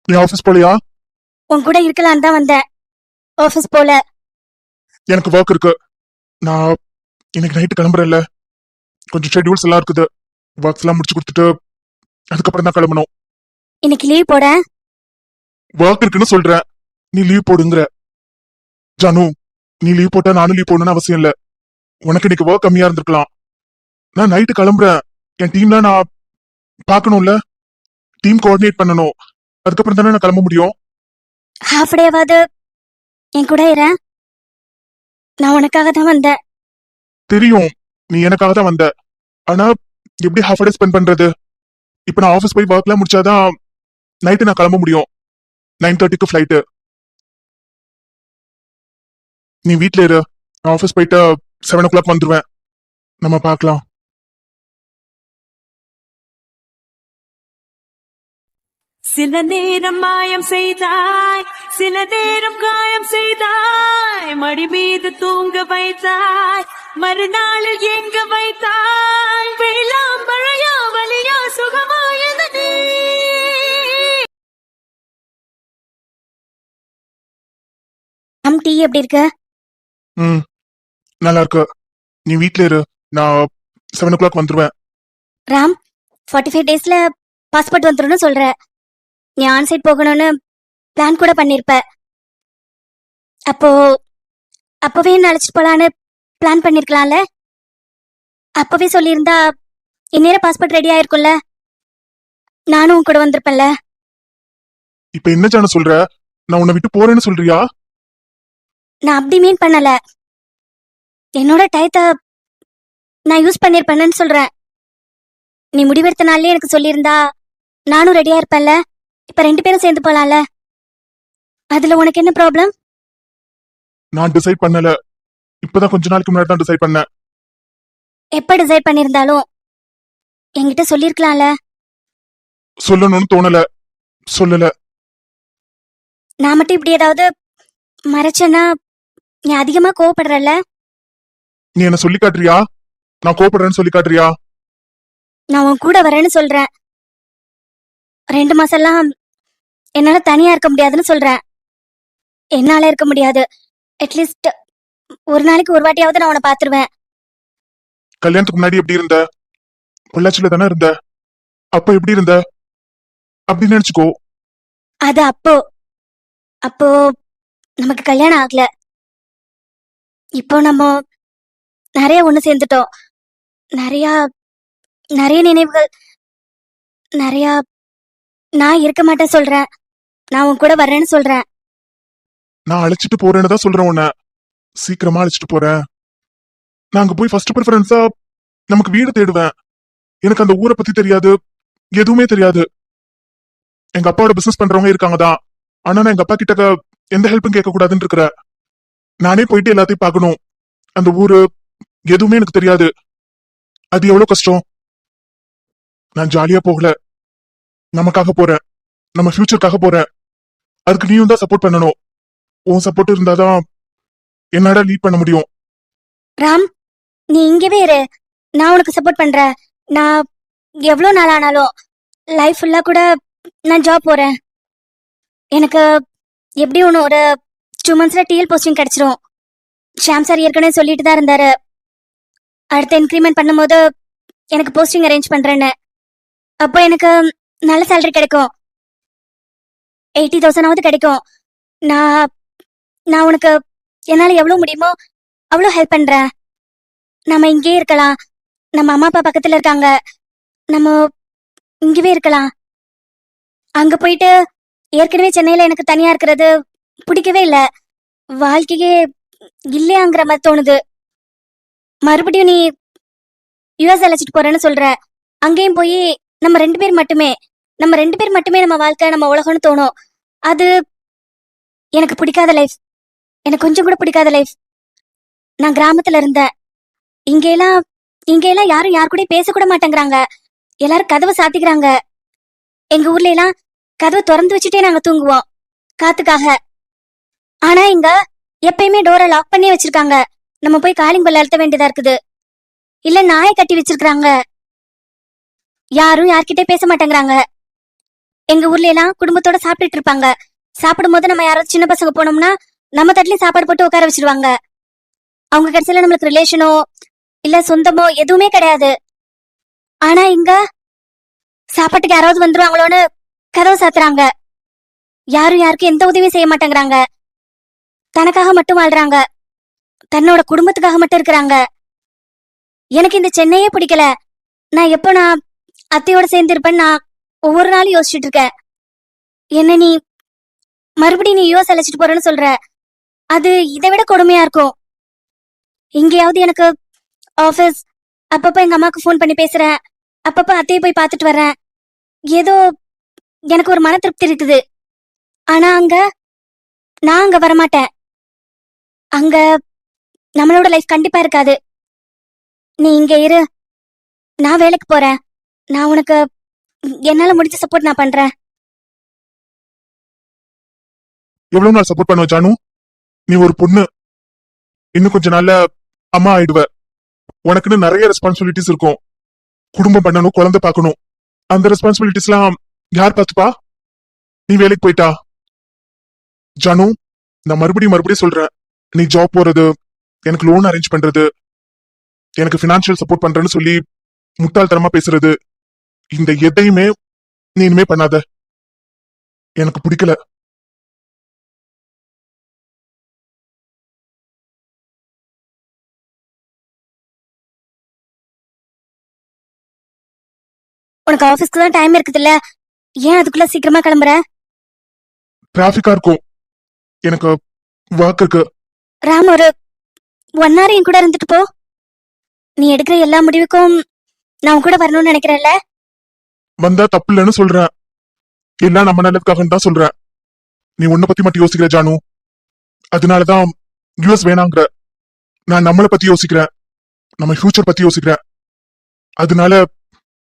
நீ ஆபீஸ் போலியா? உன் கூட இருக்கலாம் தான் வந்தேன். ஆபீஸ் போல. எனக்கு ஒர்க் இருக்கு. நான் இன்னைக்கு நைட்டு கிளம்புறேன்ல, கொஞ்சம் ஷெட்யூல்ஸ் எல்லாம் இருக்குது. ஒர்க்ஸ் எல்லாம் முடிச்சு கொடுத்துட்டு அதுக்கப்புறம் தான் கிளம்பணும். இன்னைக்கு லீவ் போட. ஒர்க் இருக்குன்னு சொல்றேன், நீ லீவ் போடுங்கிற. ஜானு, நீ லீவ் போட்டா நானும் லீவ் போடணும்னு அவசியம் இல்ல. உனக்கு இன்னைக்கு ஒர்க் கம்மியா இருந்திருக்கலாம். நான் நைட்டு கிளம்புறேன். என் டீம்ல நான் பார்க்கணும்ல, டீம் கோஆர்டினேட் பண்ணணும். அதுக்கப்புறம் தானே நான் கிளம்ப முடியும். ஹாஃப் டேவாவது என் கூட இரு. நான் உனக்காக தான் வந்தேன். தெரியும், நீ எனக்காக தான் வந்த. ஆனா எப்படி ஹாஃப் டே ஸ்பெண்ட் பண்றது? இப்ப நான் ஆஃபீஸ் போய் ஒர்க்லாம் முடிச்சாதான் நைட்டு நான் கிளம்ப முடியும். 9:30க்கு ஃபிளைட்டு. நீ வீட்ல இரு, நான் ஆஃபீஸ் போயிட்டு 7 o'clock வந்துருவேன். நம்ம பார்க்கலாம். சில நேரம் மாயம் செய்தாய், சில நேரம் காயம் செய்தாய், மடி மீது தூங்க வைத்தாய், மறுநாளில் எங்க வைத்தாய், வெள்ளம் மழையா வலியா சுகமாயது நீ. டீ எப்படி இருக்கு? நல்லா இருக்கு. நீ வீட்ல இரு, நான் 7 o'clock வந்துருவேன். ராம், 45 daysல பாஸ்போர்ட் வந்துருன்னு சொல்ற. நீ ஆன்சைட் போகணும்னு பிளான் கூட பண்ணிருப்ப. அப்பவே என்ன அழைச்சிட்டு போலான்னு பிளான் பண்ணிருக்கலாம்ல. அப்பவே சொல்லியிருந்தா இந்நேரம் பாஸ்போர்ட் ரெடி ஆயிருக்கும்ல. நானும் உன் கூட வந்திருப்பேன்ல. இப்ப என்ன ஜானு சொல்ற? நான் உன்னை விட்டு போறேன்னு சொல்றியா? நான் அப்படி மீன் பண்ணல. என்னோட டயத்தை நான் யூஸ் பண்ணிருப்பேன்னு சொல்றேன். நீ முடிவெடுத்த நாள்லயே எனக்கு சொல்லியிருந்தா நானும் ரெடியா இருப்பேன்ல. இப்ப 2 பேரும் சேர்ந்து போலாம்ல. அதுல உனக்கு என்ன ப்ராப்ளம்? நான் டிசைட் பண்ணல. இப்பதான் கொஞ்ச நாளைக்கு முன்னாடி தான் டிசைட் பண்ணேன். எப்ப டிசைட் பண்ணிருந்தாலும் என்கிட்ட சொல்லிருக்கலாம்ல. சொல்லணும்னு தோணல, சொல்லல. நான் மட்டும் இப்படி ஏதாவது மறைச்சேன்னா நீ அதிகமா கோவப்படுறல்ல. நீ என்ன சொல்லி காட்டுறியா? நான் கோபப்படுறேன்னு சொல்லி காட்டுறியா? நான் உன் கூட வரேன்னு சொல்றேன். 2 மாசம்லாம் என்னால தனியா இருக்க முடியாதுன்னு சொல்றேன். என்னால இருக்க முடியாது. அட்லீஸ்ட் ஒரு நாளைக்கு ஒரு வாட்டியாவது நான் உன்னை பாத்துருவேன். கல்யாணத்துக்கு முன்னாடி எப்படி இருந்த? பொள்ளாச்சியில தானே இருந்த. அப்ப எப்படி இருந்த? அப்படி நினைச்சுக்கோ. அது அப்போ நமக்கு கல்யாணம் ஆகல. இப்போ நம்ம நிறைய ஒண்ணு சேர்ந்துட்டோம். நிறைய நிறைய நினைவுகள், நிறைய. நான் இருக்க மாட்டேன் சொல்றேன். நான் உன் கூட வர்றேன்னு சொல்றேன். நான் அழைச்சிட்டு போறேன்னு தான் சொல்றேன். உன்னை சீக்கிரமா அழைச்சிட்டு போறேன். நான் அங்க போய் ஃபர்ஸ்ட் ப்ரிஃபரன்ஸா நமக்கு வீடு தேடுவேன். எனக்கு அந்த ஊரை பத்தி தெரியாது, எதுவுமே தெரியாது. எங்க அப்பாவோட பிசினஸ் பண்றவங்க இருக்காங்க தான். ஆனா நான் எங்க அப்பா கிட்ட எந்த ஹெல்ப்பும் கேட்க கூடாதுன்னு இருக்கிற. நானே போயிட்டு எல்லாத்தையும் பார்க்கணும். அந்த ஊரு எதுவுமே எனக்கு தெரியாது. அது எவ்வளவு கஷ்டம். நான் ஜாலியா போகல, நமக்காக போறேன், நம்ம ஃபியூச்சருக்காக போறேன். அதுக்கு நீயும் தான் சப்போர்ட் பண்ணணும். உன் சப்போர்ட் இருந்தாதான் என்னடா லீட் பண்ண முடியும். ராம், நீ இங்கவே இரு. நான் உனக்கு சப்போர்ட் பண்றேன். நான் எவ்வளவு நாள் ஆனாலும் லைஃப் ஃபுல்லா கூட நான் ஜாப் போறேன். எனக்கு எப்படி ஒன்று ஒரு 2 monthsல டிஎல் போஸ்டிங் கிடைச்சிரும். ஷாம் சார் ஏற்கனவே சொல்லிட்டு தான் இருந்தாரு, அடுத்த இன்க்ரிமெண்ட் பண்ணும்போது எனக்கு போஸ்டிங் அரேஞ்ச் பண்றேன்னு. அப்போ எனக்கு நல்ல சேலரி கிடைக்கும். 80,000 கிடைக்கும். நான் நான் உனக்கு என்னால எவ்வளவு முடியுமோ அவ்வளோ ஹெல்ப் பண்றேன். நம்ம இங்கேயே இருக்கலாம். நம்ம அம்மா அப்பா பக்கத்துல இருக்காங்க. நம்ம இங்கவே இருக்கலாம். அங்க போயிட்டு ஏற்கனவே சென்னையில எனக்கு தனியா இருக்கிறது பிடிக்கவே இல்ல. வாழ்க்கையே இல்லையாங்கிற மாதிரி தோணுது. மறுபடியும் நீ யுஎஸ் அழைச்சிட்டு போறேன்னு சொல்ற. அங்கேயும் போய் நம்ம 2 பேர் மட்டுமே நம்ம வாழ்க்கை, நம்ம உலகம்னு தோணும். அது எனக்கு பிடிக்காத லைஃப். எனக்கு கொஞ்சம் கூட பிடிக்காத லைஃப். நான் கிராமத்துல இருந்தேன். இங்கெல்லாம் யாரும் யார் கூட பேசக்கூட மாட்டேங்கிறாங்க. எல்லாரும் கதவை சாத்திக்கிறாங்க. எங்க ஊர்ல எல்லாம் கதவை திறந்து வச்சுட்டே நாங்க தூங்குவோம் காத்துக்காக. ஆனா இங்க எப்பயுமே டோரை லாக் பண்ணி வச்சிருக்காங்க. நம்ம போய் காலிங் பெல் அழுத்த வேண்டியதா இருக்குது. இல்ல நாயை கட்டி வச்சிருக்காங்க. யாரும் யார்கிட்ட பேச மாட்டேங்கிறாங்க. எங்க ஊர்ல எல்லாம் குடும்பத்தோட சாப்பிட்டுட்டு இருப்பாங்க. சாப்பிடும்போது நம்ம யாராவது சின்ன பசங்க போனோம்னா நம்ம தட்டுலயும் சாப்பாடு போட்டு உட்கார வச்சிருவாங்க. அவங்க கடைசியில நம்மளுக்கு ரிலேஷனோ இல்ல சொந்தமோ எதுவுமே கிடையாது. ஆனா இங்க சாப்பாட்டுக்கு யாராவது வந்துருவாங்களோன்னு கதவை சாத்துறாங்க. யாரும் யாருக்கும் எந்த உதவியும் செய்ய மாட்டேங்கிறாங்க. தனக்காக மட்டும் வாழ்றாங்க. தன்னோட குடும்பத்துக்காக மட்டும் இருக்கிறாங்க. எனக்கு இந்த சென்னையே பிடிக்கல. நான் எப்போ நான் அத்தையோட சேர்ந்து இருப்பேன்னு நான் ஒவ்வொரு நாளும் யோசிச்சுட்டு இருக்கேன். என்ன நீ மறுபடியும் நீ யூஎஸ் அழைச்சிட்டு போறேன்னு சொல்ற. அது இதை விட கொடுமையா இருக்கும். இங்கேயாவது எனக்கு ஆபீஸ், அப்பப்ப எங்க அம்மாக்கு ஃபோன் பண்ணி பேசுறேன், அப்பப்ப அத்தையை போய் பார்த்துட்டு வர்றேன். ஏதோ எனக்கு ஒரு மன திருப்தி இருக்குது. ஆனா நான் அங்க வரமாட்டேன். அங்க நம்மளோட லைஃப் கண்டிப்பா இருக்காது. நீ இங்க இரு, நான் வேலைக்கு போறேன். நான் உனக்கு என்னால முடிஞ்ச சப்போர்ட் நான் பண்றேன். எவ்வளவு நாள் சப்போர்ட் பண்ணுவ ஜானு? நீ ஒரு பொண்ணு, இன்னும் கொஞ்ச நாள்ல அம்மா ஆயிடுவ. உனக்குன்னு நிறைய ரெஸ்பான்சிபிலிட்டிஸ் இருக்கும். குடும்பம் பண்ணணும், குழந்தை பார்க்கணும். அந்த ரெஸ்பான்சிபிலிட்டிஸ் எல்லாம் யார் பார்த்துப்பா? நீ வேலைக்கு போயிட்டா ஜானு, நான் மறுபடியும் சொல்றேன். நீ ஜாப் போறது, எனக்கு லோன் அரேஞ்ச் பண்றது, எனக்கு பினான்சியல் சப்போர்ட் பண்றேன்னு சொல்லி முட்டாள்தனமா பேசுறது, இந்த எதையுமே நீ இனிமே பண்ணாத. எனக்கு பிடிக்கல. உனக்கு ஆபீஸ்க்கு தான் டைம் இருக்குதுல்ல, ஏன் அதுக்குள்ள சீக்கிரமா கிளம்புற? டிராபிக்கா இருக்கும், எனக்கு ஒர்க் இருக்கு. ராம், ஒரு 1 hour என் கூட இருந்துட்டு போ. நீ எடுக்கிற எல்லா முடிவுக்கும் நான் உன் கூட வரணும்னு நினைக்கிறேன்ல. வந்தா தப்பு இல்லைன்னு சொல்றேன். எல்லாம் நம்ம நல்லதுக்காக தான் சொல்றேன். நீ உன்னை பத்தி மட்டும் யோசிக்கிற ஜானு. அதனாலதான் யூஎஸ் வேணாங்கிற. நான் நம்மளை பத்தி யோசிக்கிறேன், நம்ம ஃபியூச்சர் பத்தி யோசிக்கிறேன். அதனால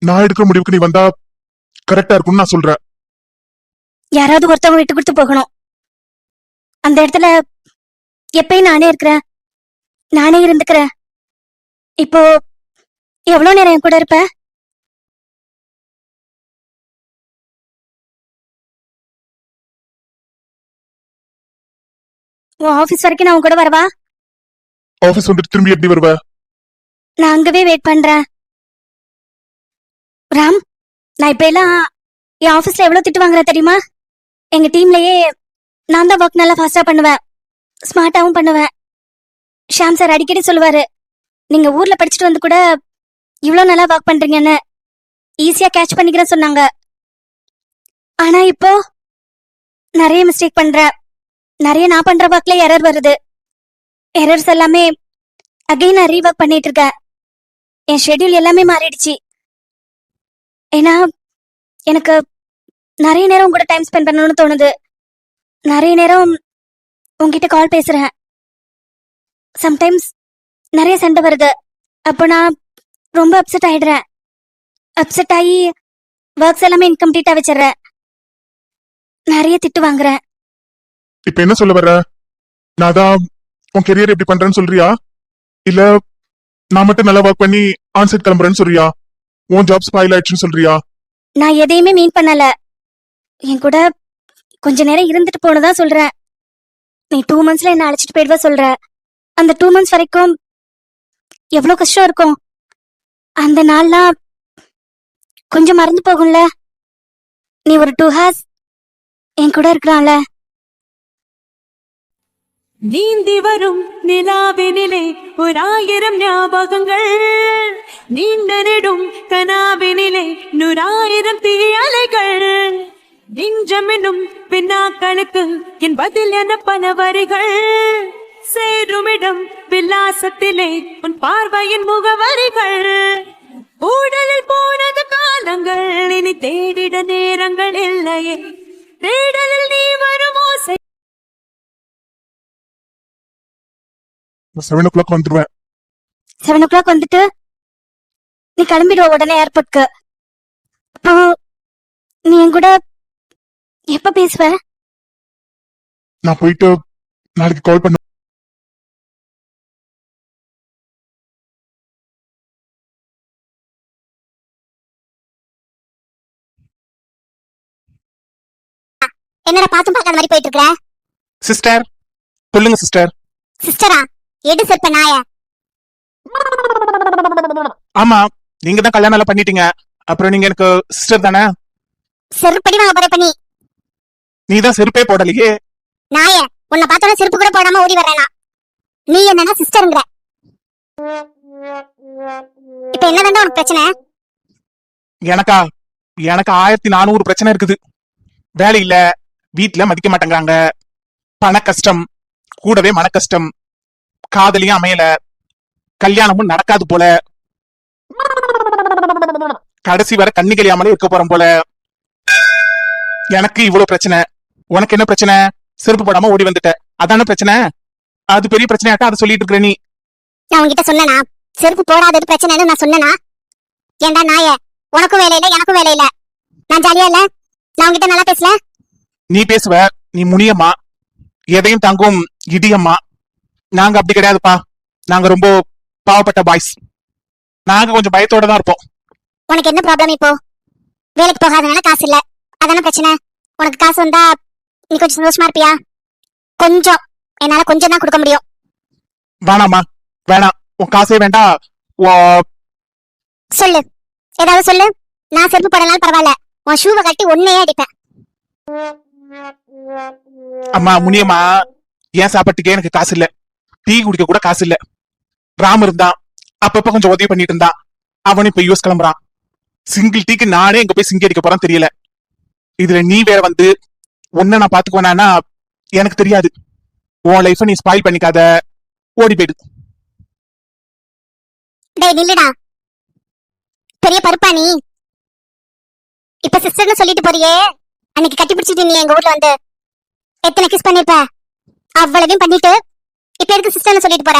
நான் எடுக்கிற முடிவுக்கு நீ வந்தா கரெக்டா இருக்கும்னு நான் சொல்றேன். யாராவது ஒருத்தவங்க விட்டு கொடுத்து போகணும். அந்த இடத்துல எப்பயும் நானே இருக்கிறேன், நானே இருந்துக்கிறேன். இப்போ எவ்வளவு நேரம் என் கூட இருப்ப? உன் ஆபீஸ் வரைக்கும் நான் உன் கூட வரவா? ஆபீஸ் வந்துட்டு திரும்பி எப்படி வருவ? நான் அங்கவே வெயிட் பண்றேன். ராம், நான் இப்ப எல்லாம் என் ஆபீஸ்ல எவ்வளவு திட்டு வாங்குற தெரியுமா? எங்க டீம்லயே நான் தான் ஒர்க் நல்லா ஃபாஸ்டா பண்ணுவேன், ஸ்மார்ட்டாவும் பண்ணுவேன். ஷாம் சார் அடிக்கடி சொல்லுவாரு, நீங்க ஊர்ல படிச்சுட்டு வந்து கூட இவ்வளவு நல்லா ஒர்க் பண்றீங்கன்னு, ஈஸியா கேட்ச் பண்ணிக்கிறேன்னு சொன்னாங்க. ஆனா இப்போ நிறைய மிஸ்டேக் பண்ற, நிறைய நான் பண்ற ஒர்க்ல எரர் வருது. எரர்ஸ் எல்லாமே அகைன் நான் ரீவொர்க் பண்ணிட்டு இருக்கேன். என் ஷெட்யூல் எல்லாமே மாறிடுச்சு. ஏன்னா எனக்கு நிறைய நேரம் உங்ககிட்ட டைம் ஸ்பெண்ட் பண்ணணும்னு தோணுது. நிறைய நேரம் உங்ககிட்ட கால் பேசுறேன். சம்டைம்ஸ் நிறைய சண்டை வருது. அப்போ நான் ரொம்ப அப்செட் ஆயிடுறேன். அப்செட் ஆகி ஒர்க்ஸ் எல்லாமே இன்கம்ப்ளீட்டா வச்சிடுறேன். நிறைய திட்டு வாங்குறேன். இப்ப என்ன சொல்ல வர்ற? நான் தான் உன் கெரியர் எப்படி பண்றேன்னு சொல்றியா? இல்ல நான் மட்டும் நல்லா ஒர்க் பண்ணி ஆன்சைட் கிளம்புறேன்னு சொல்றியா? உன் ஜாப் ஸ்பாயில் ஆயிடுச்சுன்னு சொல்றியா? நான் எதையுமே மீன் பண்ணல. என் கூட கொஞ்ச நேரம் இருந்துட்டு போனதான் சொல்றேன். நீ 2 monthsல என்ன அழைச்சிட்டு போயிடுவ சொல்ற. அந்த 2 months வரைக்கும் எவ்வளவு கஷ்டம் இருக்கும். அந்த நாள்லாம் கொஞ்சம் மறந்து போகும்ல. நீ ஒரு 2 hours என் கூட இருக்கலாம்ல. நீந்தி வரும் நிலாவினிலே 1000 ஞாபகங்கள், நீண்ட நெடும் கனாவினிலே 100,000 தீயலைகள், நெஞ்சமெனும் பின்னாக்களுக்கு என் பதில் என பல வரிகள், சேருமிடம் விலாசத்திலே உன் பார்வையின் முகவரிகள், ஊடலில் போனது காலங்கள், இனி தேடிட நேரங்கள் இல்லையே, தேடலில் நீ வரும் ஓசை. 7 o'clock வந்துருவேன். 7 o'clock வந்துட்டு நீ கிளம்பிடுவ உடனே ஏர்போர்ட்க்கு. அப்போ நீ என் கூட எப்ப பேசுவ? நான் போயிட்டு நாளைக்கு கால் பண்ண. என்னடா பாத்தும் பார்க்காத மாதிரி போயிட்டு இருக்கற? சிஸ்டர் சொல்லுங்க சிஸ்டர். சிஸ்டரா? எடு செருப்ப நாய. ஆமா, நீங்க தான் கல்யாணம் எல்லாம் பண்ணிட்டீங்க, அப்புறம் நீங்க எனக்கு சிஸ்டர் தானே? செருப்படி வாங்க போற பண்ணி. நீ தான் செருப்பே போடலையே. நாய, உன்னை பார்த்தோட செருப்பு கூட போடாம ஓடி வர்றேனா? நீ என்னன்னா சிஸ்டர்ங்கற? இப்ப என்னதாண்டா உனக்கு பிரச்சனை? எனக்கா? எனக்கு 1400 பிரச்சனை இருக்குது. வேலை இல்ல, வீட்டுல மதிக்க மாட்டேங்கிறாங்க, பண கஷ்டம், கூடவே மன கஷ்டம், காதலியும் அமையல, கல்யாணமும் நடக்காது போல, கடைசி வரை கண்ணி கழியாமலே இருக்க போறோம் போல. எனக்கு இவ்வளவு பிரச்சனை, உனக்கு என்ன பிரச்சனை? செருப்பு போடாம ஓடி வந்துட்ட, அதான பிரச்சனை? அது பெரிய பிரச்சனையாட்டா அதை சொல்லிட்டு இருக்கிற நீ? நான் உன்கிட்ட சொன்னனா செருப்பு போடாதது பிரச்சனைன்னு நான் சொன்னனா? ஏண்டா நாய, உனக்கும் வேலை இல்ல எனக்கும் வேலை இல்ல, நான் ஜாலியா இல்ல? நான் உன்கிட்ட நல்லா பேசல? நீ பேசுவ, நீ முனியம்மா, எதையும் தாங்கும் இடியம்மா. நாங்க அப்படி கிடையாதுப்பா, நாங்க ரொம்ப பாவப்பட்ட பாய்ஸ். நாங்க கொஞ்சம் பயத்தோட தான் இருப்போம். உனக்கு என்ன ப்ராப்ளம் இப்போ? வேலைக்கு போகாதனால காசு இல்ல, அதான பிரச்சனை? உனக்கு காசு வந்தா நீ கொஞ்சம் சந்தோஷமா இருப்பியா? கொஞ்சம், என்னால கொஞ்சம் தான் கொடுக்க முடியும். வேணாமா, வேணாம், உன் காசே வேண்டாம். சொல்லு, ஏதாவது சொல்லு. நான் செருப்பு போடனாலும் பரவாயில்ல, உன் ஷூவை கட்டி ஒன்னையே அடிப்பேன். அம்மா முனியம்மா, ஏன் சாப்பாட்டுக்கே எனக்கு காசு இல்ல, டீ குடிக்க கூட காசு இல்ல. ராம் இருந்தான், அப்பப்ப கொஞ்சம் உதவி பண்ணிட்டு இருந்தான், அவனும் இப்ப யூஎஸ் கிளம்புறான். சிங்கிள் டீக்கு நானே எங்க போய் சிங்கி அடிக்க போறான்னு தெரியல. இதுல நீ வேற வந்து ஒன்ன நான் பாத்துக்குவேனா எனக்கு தெரியாது. உன் லைஃப நீ ஸ்பாயில் பண்ணிக்காத, ஓடி போயிடு. டேய் நில்லுடா, பெரிய பருப்பா நீ. இப்ப சிஸ்டர்னு சொல்லிட்டு போறியே, அன்னைக்கு கட்டி பிடிச்சிட்டு நீ எங்க ஊர்ல வந்து எத்தனை கிஸ் பண்ணிருப்ப? அவ்வளவையும் பண்ணிட்டு இப்ப எதுக்கு சிஸ்டர்னு சொல்லிட்டு போற?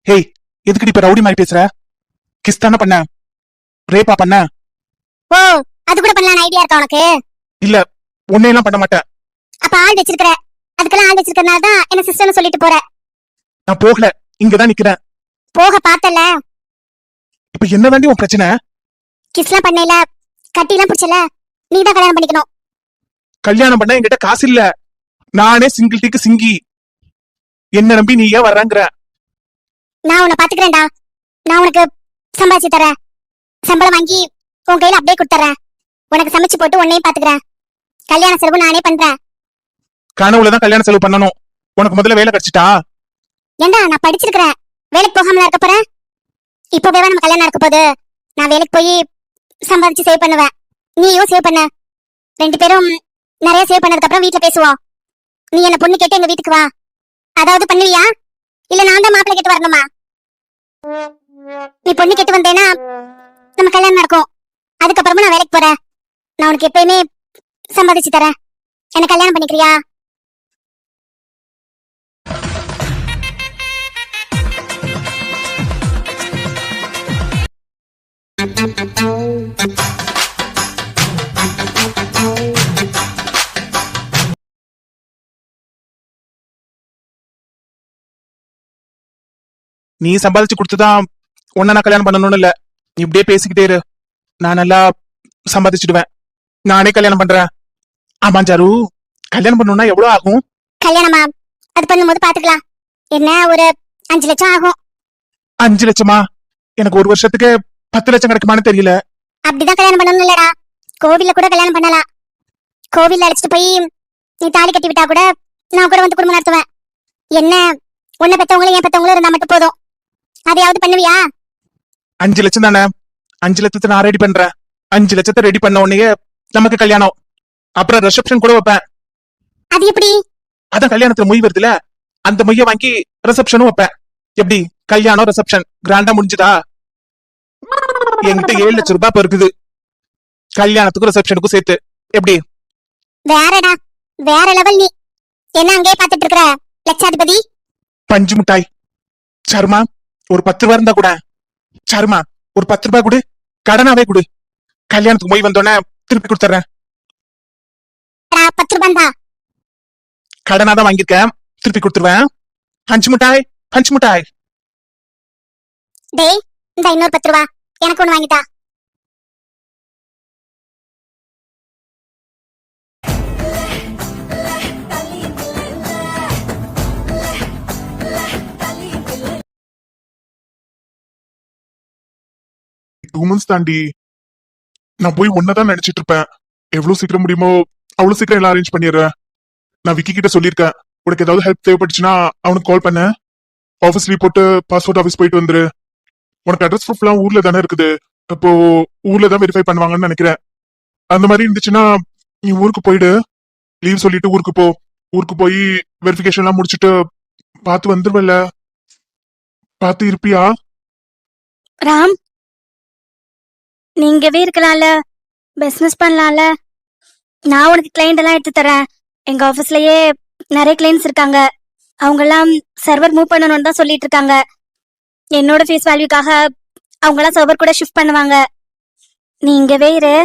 ஹேய், எதுக்கு இப்ப ரவுடி மாதிரி பேசுற? கிஸ் தானே பண்ண, ரேப்பா பண்ண? ஓ, அது கூட பண்ணலாம் ஐடியா இருக்கா உனக்கு? இல்ல, உன்னையெல்லாம் பண்ண மாட்டேன். அப்ப ஆள் வச்சிருக்கிற, அதுக்கெல்லாம் ஆள் வச்சிருக்கனால தான் என்ன சிஸ்டர்னு சொல்லிட்டு போற. நான் போகல, இங்கதான் நிக்கிறேன். போக பார்த்தல, இப்ப என்ன தாண்டி உன் பிரச்சனை? கிஸ்லாம் பண்ணல, கட்டிலாம் பிடிச்சல, நீ தான் கல்யாணம் பண்ணிக்கணும். கல்யாணம் பண்ண என்கிட்ட காசு இல்ல, நானே சிங்கிள் டீக்கு சிங்கி. என்ன நம்பி நீ ஏன் வர்றாங்கிற? நான் உன்னை பாத்துக்கிறேன்டா, நான் உனக்கு சம்பாதிச்சு தரேன். சம்பளம் வாங்கி உன் கையில அப்படியே கொடுத்துறேன். உனக்கு சமைச்சு போட்டு உன்னையும் பாத்துக்கிறேன். கல்யாண செலவு நானே பண்றேன். கனவுலதான் கல்யாண செலவு பண்ணணும். உனக்கு முதல்ல வேலை கிடைச்சிட்டா? ஏண்டா, நான் படிச்சிருக்கிறேன், வேலைக்கு போகாமல இருக்க போறேன்? இப்பவே நம்ம கல்யாணம் இருக்க போது, நான் வேலைக்கு போய் சம்பாதிச்சு சேவ் பண்ணுவேன், நீயும் சேவ் பண்ண. 2 பேரும் நிறைய சேவ் பண்ணதுக்கு அப்புறம் வீட்டுல பேசுவோம். நீ என்ன பொண்ணு கேட்டு எங்க வீட்டுக்கு வா. அதாவது பண்ணுவியா, இல்ல நான் தான் மாப்பிள்ளை கேட்டு வரணுமா? நீ பொண்ணு கேட்டு வந்தேன்னா நம்ம கல்யாணம் நடக்கும். அதுக்கப்புறமா நான் வேலைக்கு போறேன். நான் உனக்கு எப்பயுமே சம்பாதிச்சு தரேன். என்ன கல்யாணம் பண்ணிக்கிறியா? நீ சம்பாதிச்சு கொடுத்துதான் உன்ன நான் கல்யாணம் பண்ணணும்னு இல்ல. நீ இப்படியே பேசிக்கிட்டே இரு, நான் நல்லா சம்பாதிச்சுடுவேன், நானே கல்யாணம் பண்றேன். ஆமா ஜாரு, கல்யாணம் பண்ணணும்னா எவ்வளவு ஆகும்? கல்யாணமா? அது பண்ணும்போது பாத்துக்கலாம். என்ன, ஒரு 5 லட்சம் ஆகும். 5 லட்சமா? எனக்கு ஒரு வருஷத்துக்கு 10 லட்சம் கிடைக்குமான்னு தெரியல. அப்படிதான் கல்யாணம் பண்ணணும் இல்லடா, கோவில்ல கூட கல்யாணம் பண்ணலாம். கோவில்ல அழைச்சிட்டு போய் நீ தாலி கட்டி விட்டா கூட நான் கூட வந்து குடும்பம் நடத்துவேன். என்ன, உன்னை பெத்தவங்களும் என் பெத்தவங்களும் இருந்தா மட்டும் போதும். அதையாவது பண்ணுவியா? 5 லட்சம் தானே, 5 லட்சத்தை நான் ரெடி பண்றேன். 5 லட்சத்தை ரெடி பண்ண உடனே நமக்கு கல்யாணம், அப்புறம் ரிசப்ஷன் கூட வைப்பேன். அது எப்படி? அதான் கல்யாணத்துல மொய் வருதுல, அந்த மொய்ய வாங்கி ரிசப்ஷனும் வைப்பேன். எப்படி, கல்யாணம் ரிசப்ஷன் கிராண்டா முடிஞ்சுதா? என்கிட்ட 7 லட்சம் ரூபாய் இப்ப இருக்குது, கல்யாணத்துக்கும் ரிசப்ஷனுக்கும் சேர்த்து. எப்படி? வேறடா, வேற லெவல் நீ. என்ன அங்கேயே பாத்துட்டு இருக்கிற லட்சாதிபதி? பஞ்சு மிட்டாய். சர்மா, ஒரு 10 ரூபாய் இருந்தா கூட. சர்மா, ஒரு 10 ரூபாய் கொடு, கடனாவே கொடு, கல்யாணத்துக்கு மொய் வந்தோடனே திருப்பி கொடுத்துறேன். 10 ரூபாய் தான் கடனா தான் வாங்கியிருக்கேன், திருப்பி கொடுத்துருவேன். பஞ்சு மிட்டாய், பஞ்சு மிட்டாய். டேய், இந்த இன்னொரு 10 ரூபாய் எனக்கு ஒண்ணு வாங்கிட்டா. மந்த்ஸ் தாண்டி. நான் போய் ஒன்னதான் நினைச்சிட்டு இருப்பேன். எவ்வளவு சீக்கிரம் முடியுமோ அவ்வளவு சீக்கிரம் எல்லாம் அரேஞ்ச் பண்ணிடுறேன். நான் விக்கி கிட்ட சொல்லியிருக்கேன், உனக்கு ஏதாவது ஹெல்ப் தேவைப்பட்டுச்சுன்னா அவனுக்கு கால் பண்ண. ஆஃபீஸ் லீவ் போட்டு பாஸ்போர்ட் ஆஃபீஸ் போயிட்டு வந்துரு. உனக்கு அட்ரஸ் ப்ரூஃப்லாம் ஊர்ல தானே இருக்குது. அப்போ ஊர்ல தான் வெரிஃபை பண்ணுவாங்கன்னு நினைக்கிறேன். அந்த மாதிரி இருந்துச்சுன்னா நீ ஊருக்கு போயிடு. லீவ் சொல்லிட்டு ஊருக்கு போ. ஊருக்கு போய் வெரிஃபிகேஷன் எல்லாம் முடிச்சுட்டு பார்த்து வந்துருவல்ல. பார்த்து இருப்பியா? ராம், நீங்கவே இருக்கலாம்ல, பிசினஸ் பண்ணலாம்ல. நான் உனக்கு கிளைண்ட் எல்லாம் எடுத்து தரேன். எங்க ஆபீஸ்லயே நிறைய கிளைண்ட்ஸ் இருக்காங்க. அவங்க எல்லாம் சர்வர் மூவ் பண்ணணும்னு தான் சொல்லிட்டு இருக்காங்க. என்னோட ஃபேஸ் வேல்யூக்காக அவங்க எல்லாம் சர்வர் கூட ஷிஃப்ட் பண்ணுவாங்க. நீங்கவே இரு.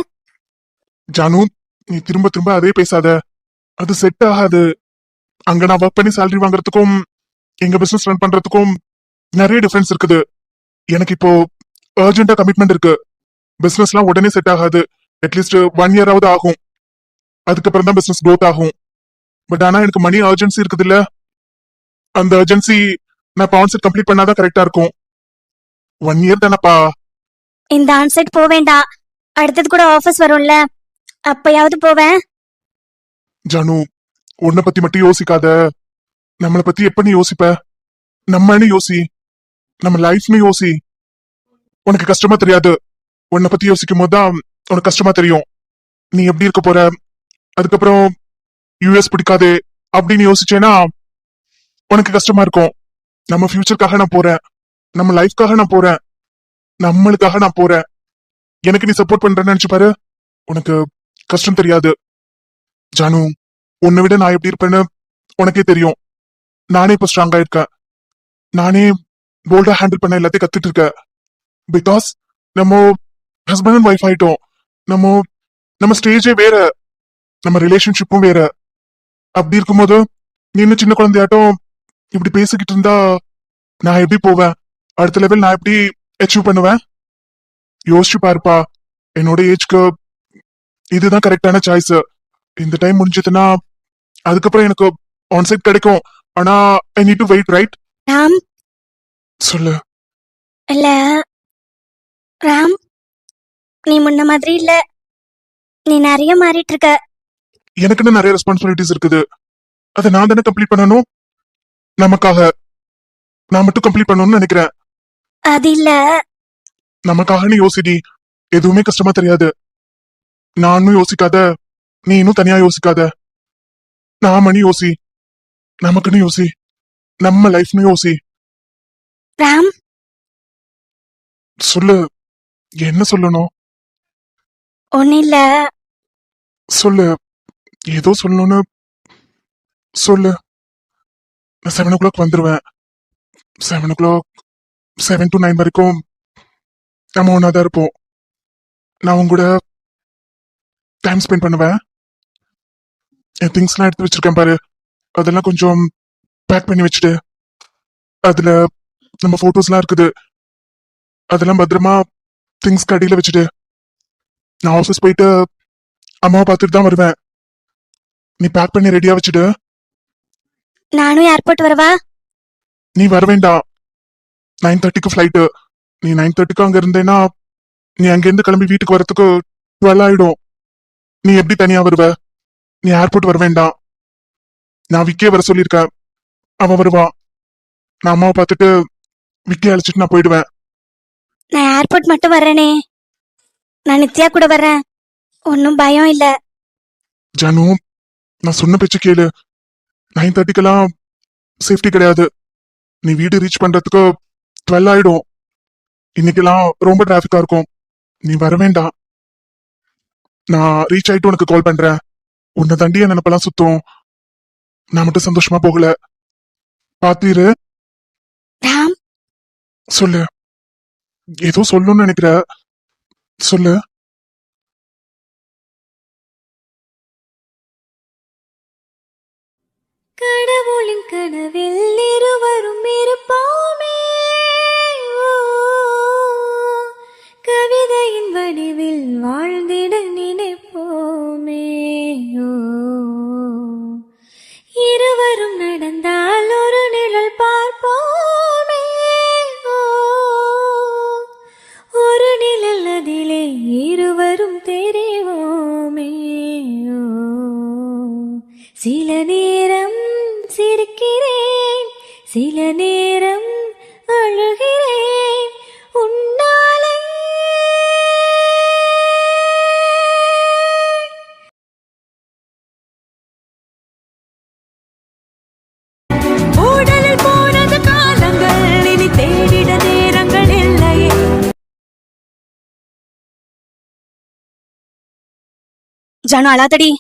ஜானு, நீ திரும்ப திரும்ப அதே பேசாத. அது செட் ஆகாது. அங்க நான் ஒர்க் பண்ணி சேலரி வாங்குறதுக்கும் எங்க பிசினஸ் ரன் பண்றதுக்கும் நிறைய டிஃபரன்ஸ் இருக்குது. எனக்கு இப்போ அர்ஜென்ட்டா கமிட்மெண்ட் இருக்கு. பிசினஸ்லாம் உடனே செட் ஆகாது. அட்லீஸ்ட் 1 இயராவது ஆகும். அதுக்கப்புறம் தான் பிசினஸ் growth ஆகும். பட் ஆனா எனக்கு மணி அர்ஜென்சி இருக்குது இல்ல. அந்த அர்ஜென்சி நான் கான்செப்ட் கம்ப்ளீட் பண்ணாதான் கரெக்டா இருக்கும். 1 இயர் தானப்பா. இந்த ஆன்சைட் போக வேண்டாம். அடுத்தது கூட ஆஃபீஸ் வரும்ல, அப்பயாவது போவேன். ஜானு, உன்னை பத்தி மட்டும் யோசிக்காத. நம்மளை பத்தி எப்ப நீ யோசிப்ப? நம்மன்னு யோசி. நம்ம லைஃப்னு யோசி. உனக்கு கஷ்டமா தெரியாது. உன்னை பத்தி யோசிக்கும் போதுதான் உனக்கு கஷ்டமா தெரியும். நீ எப்படி இருக்க போற, அதுக்கப்புறம் யூஎஸ் பிடிக்காதே அப்படின்னு யோசிச்சேன்னா உனக்கு கஷ்டமா இருக்கும். நம்ம ஃபியூச்சருக்காக நான் போறேன். நம்ம லைஃப்காக நான் போறேன். நம்மளுக்காக நான் போறேன். எனக்கு நீ சப்போர்ட் பண்றேன்னு நினைச்சு பாரு. உனக்கு கஷ்டம் தெரியாது. ஜானு, உன்னை விட நான் எப்படி இருப்பேன்னு உனக்கே தெரியும். நானே இப்ப ஸ்ட்ராங்கா இருக்கேன். நானே போல்டா ஹேண்டில் பண்ண எல்லாத்தையும் கத்துட்டு இருக்கேன். பிகாஸ் நம்ம ஹஸ்பண்ட் அண்ட் ஒய்ஃப் ஆயிட்டோம். நம்ம ஸ்டேஜே வேற, நம்ம ரிலேஷன்ஷிப்பும் வேற. அப்படி இருக்கும்போது நீ இன்னும் சின்ன குழந்தையாட்டம் இப்படி பேசிக்கிட்டு இருந்தா நான் எப்படி போவேன்? அடுத்த லெவல் நான் எப்படி அச்சீவ் பண்ணுவேன்? யோசிச்சு பாருப்பா. என்னோட ஏஜ்க்கு இதுதான் கரெக்டான சாய்ஸ். இந்த டைம் முடிஞ்சதுன்னா அதுக்கப்புறம் எனக்கு ஆன்சைட் கிடைக்கும். ஆனா I need to wait, right? Ram, சொல்லு. இல்ல ராம், நீ முன்ன மாதிரி இல்ல. நீ நிறைய மாறிட்டு இருக்க. எனக்குன்னு நிறைய ரெஸ்பான்சிபிலிட்டிஸ் இருக்குது. அதை நான் தானே கம்ப்ளீட் பண்ணணும். நமக்காக நான் மட்டும் கம்ப்ளீட் பண்ணணும்னு நினைக்கிறேன். அது இல்ல. நமக்காக நீ யோசிடி. எதுவுமே கஷ்டமா தெரியாது. நானும் யோசிக்காத, நீ இன்னும் தனியா யோசிக்காத. நாமனு யோசி, நமக்குன்னு யோசி, நம்ம லைஃப்னு யோசி. ராம், சொல்லு. என்ன சொல்லணும்? ஒண்ணு இல்ல. சொல்லு. ஏதோ சொல்லணும்னு சொல்லு. நான் 7 o'clock வந்துருவேன். 7 o'clock 7 to 9 வரைக்கும் நம்ம ஒன்னாதான் இருப்போம். நான் உங்க கூட டைம் ஸ்பெண்ட் பண்ணுவேன். என் திங்ஸ்லாம் எடுத்து வச்சிருக்கேன் பாரு. அதெல்லாம் கொஞ்சம் பேக் பண்ணி வச்சுட்டு, அதுல நம்ம போட்டோஸ்லாம் இருக்குது. அதெல்லாம் பத்திரமா திங்ஸ் கடையில வச்சுட்டு நான் ஆஃபீஸ் போயிட்டு அம்மாவை பார்த்துட்டு தான் வருவேன். நீ பேக் பண்ணி ரெடியா வச்சுட்டு. நானும் ஏர்போர்ட் வரவா? நீ வர வேண்டாம். 9:30க்கு ஃபிளைட்டு. நீ 9:30க்கு அங்க இருந்தேன்னா நீ அங்கிருந்து கிளம்பி வீட்டுக்கு வரதுக்கு 12 ஆயிடும். நீ எப்படி தனியா வருவ? நீ ஏர்போர்ட் வர வேண்டாம். நான் விக்கியே வர சொல்லியிருக்கேன். அவன் வருவா. நான் அம்மாவை பார்த்துட்டு விக்கியை அழைச்சிட்டு நான் போயிடுவேன். நான் ஏர்போர்ட் மட்டும் வர்றேனே. நான் நித்யா கூட வர்றேன். ஒன்னும் பயம் இல்ல. ஜானு, நான் சொன்ன பேச்சு கேளு. 9:30க்கெல்லாம் சேஃப்டி கிடையாது. நீ வீடு ரீச் பண்றதுக்கு 12 ஆயிடும். இன்னைக்கெல்லாம் ரொம்ப டிராபிக்கா இருக்கும். நீ வர வேண்டாம். நான் ரீச் ஆயிட்டு உனக்கு கால் பண்றேன். உன்னை தாண்டி என் நினைப்பெல்லாம் சுத்தம். நான் மட்டும் சந்தோஷமா போகல. பாத்தீரு. ராம், சொல்லு. ஏதோ சொல்லணும்னு நினைக்கிற. சொல்லு. கடவுளின் கனவில் இருவரும் இருப்போமே. ஓ, கவிதையின் வடிவில் வாழ்ந்திட நினைப்போமே. ஓ, இருவரும் நடந்தால் ஒரு நிழல் பார்ப்போமே. ஓ, ஒரு நிழல் சில நேரம் சிரிக்கிறேன், சில நேரம் அழுகிறேன் உன்னாலே. ஊடலில் போனது காலங்கள், இனி தேடிட நேரங்கள் இல்லையே. ஜானு அழாதடி.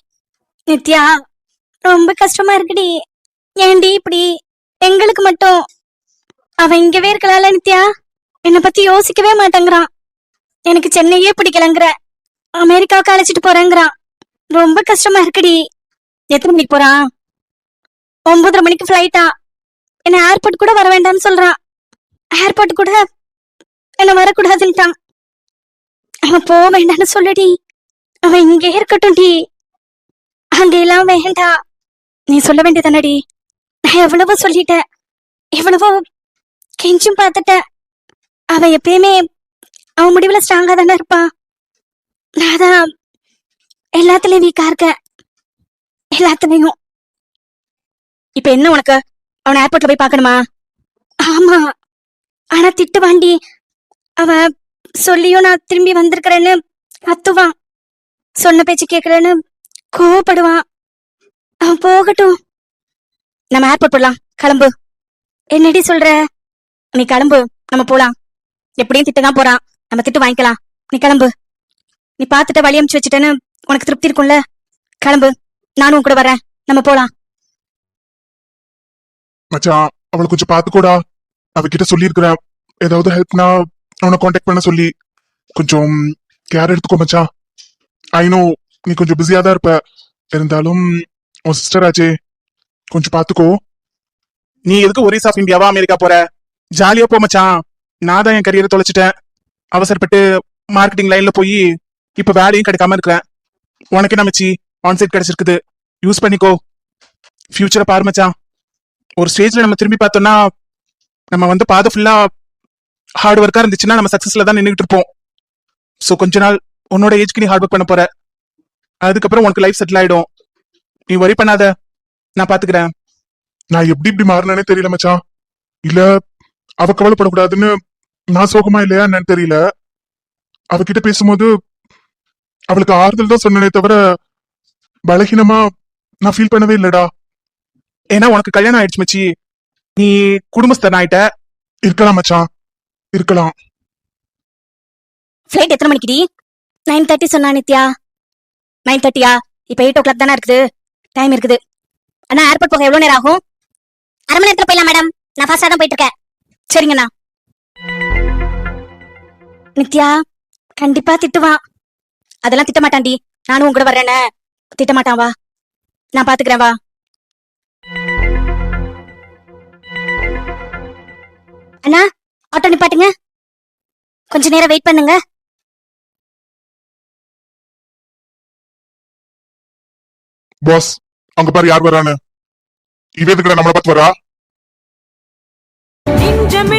நித்யா ரொம்ப கஷ்டமா இருக்குடி. ஏன்டி இப்படி எங்களுக்கு மட்டும்? அவன் இங்கவே இருக்கலாம்ல நித்யா. என்னை பத்தி யோசிக்கவே மாட்டேங்கிறான். எனக்கு சென்னையே பிடிக்கலங்கிற, அமெரிக்காவுக்கு அழைச்சிட்டு போறேங்கிறான். ரொம்ப கஷ்டமா இருக்குடி. எத்தனை மணிக்கு போறான்? 9:30 மணிக்கு ஃபிளைட்டா. என்ன ஏர்போர்ட் கூட வர வேண்டாம்னு சொல்றான். ஏர்போர்ட் கூட என்ன வரக்கூடாதுன்ட்டான். அவன் போக வேண்டாம்னு சொல்லுடி. அவன் இங்கே இருக்கட்டும் டி. அங்க எல்லாம் வேண்டாம். நீ சொல்ல வேண்டியதானடி. நான் எவ்வளவோ சொல்லிட்டேன், எவ்வளவோ கெஞ்சும் பார்த்துட்டேன். அவன் எப்பயுமே அவன் முடிவுல ஸ்ட்ராங்கா தானே இருப்பான். நான் தான் எல்லாத்துலயும் வீக்கா இருக்கேன். எல்லாத்துலயும். இப்ப என்ன உனக்கு? அவனை ஏர்போர்ட்ல போய் பார்க்கணுமா? ஆமா. ஆனா திட்டுவாண்டி. அவன் சொல்லியும் நான் திரும்பி வந்திருக்கிறேன்னு கத்துவான். சொன்ன பேச்சு கேட்கலன்னு கோவப்படுவான். அவன் போகட்டும். நம்ம ஏர்போர்ட் போடலாம். கிளம்பு. என்னடி சொல்ற? நீ கிளம்பு, நம்ம போலாம். எப்படியும் திட்டதான் போறான், நம்ம திட்டு வாங்கிக்கலாம். நீ கிளம்பு. நீ பாத்துட்ட வழி அமுச்சு வச்சுட்டேன்னு உனக்கு திருப்தி இருக்கும்ல? கிளம்பு, நானும் உன் கூட வரேன். நம்ம போலாம். மச்சான் அவளை கொஞ்சம் பாத்துக்கோடா. அவகிட்ட சொல்லியிருக்கிறேன், ஏதாவது ஹெல்ப்னா அவனை காண்டாக்ட் பண்ண சொல்லி. கொஞ்சம் கேர் எடுத்துக்கோ மச்சான். ஐநோ நீ கொஞ்சம் பிஸியா தான் இருப்ப, இருந்தாலும் உன் சிஸ்டர் ஆச்சே, கொஞ்சம் பாத்துக்கோ. நீ எதுக்கு ஒரீஸ் ஆஃப் இந்தியாவா அமெரிக்கா போற? ஜாலியா போ மச்சான். நான் தான் என் கரியரை தொலைச்சிட்டேன். அவசரப்பட்டு மார்க்கெட்டிங் லைன்ல போய் இப்ப வேலையும் கிடைக்காம இருக்கிறேன். உனக்கு என்ன மச்சி ஆன்சைட் கிடைச்சிருக்குது, யூஸ் பண்ணிக்கோ. ஃபியூச்சரை பாரு மச்சான். ஒரு ஸ்டேஜ்ல நம்ம திரும்பி பார்த்தோம்னா நம்ம வந்து பாதை ஃபுல்லா ஹார்ட் ஒர்க்கா இருந்துச்சுன்னா நம்ம சக்சஸ்ல தான் நின்றுட்டு இருப்போம். ஸோ கொஞ்ச நாள் உன்னோட ஏஜ்க்கு நீ ஹார்ட் ஒர்க் பண்ண போற. அதுக்கப்புறம் உனக்கு லைஃப் செட்டில் ஆயிடும். நீ வரி பண்ணாத, நான் பாத்துக்கிறேன். நான் எப்படி இப்படி மாறினே தெரியல மச்சான். இல்ல அவ கவலைப்படக்கூடாதுன்னு நான் சோகமா இல்லையா என்னன்னு தெரியல. அவகிட்ட பேசும்போது அவளுக்கு ஆறுதல் தான் சொன்னனே தவிர பலகீனமா நான் ஃபீல் பண்ணவே இல்லடா. ஏன்னா உனக்கு கல்யாணம் ஆயிடுச்சு மச்சி, நீ குடும்பஸ்தன் ஆயிட்ட. இருக்கலாம் மச்சான், இருக்கலாம். ஃபிளைட் எத்தனை மணிக்குடி? 9:30 சொன்னா நித்யா. 9:30யா? இப்ப 8 o'clock தானே இருக்குது. டைம் இருக்குது. அண்ணா ஏர்போர்ட் போக எவ்வளவு நேரம் ஆகும்? அரை மணி நேரத்துல போயிடலாம் மேடம். நான் ஃபாஸ்டா தான் போயிட்டு இருக்கேன். சரிங்கண்ணா. நித்யா கண்டிப்பா திட்டுவான். அதெல்லாம் திட்ட மாட்டான்டி. நானும் உங்க கூட வர்றேன்னு. திட்ட மாட்டான். வா, நான் பாத்துக்கிறேன். வா. அண்ணா ஆட்டோ நிப்பாட்டுங்க. கொஞ்ச நேரம் வெயிட் பண்ணுங்க. பாஸ் அங்க பாரு யார் வரான்னு. இவ எதுக்குடா நம்மளை பார்த்து வரா? நெஞ்சமே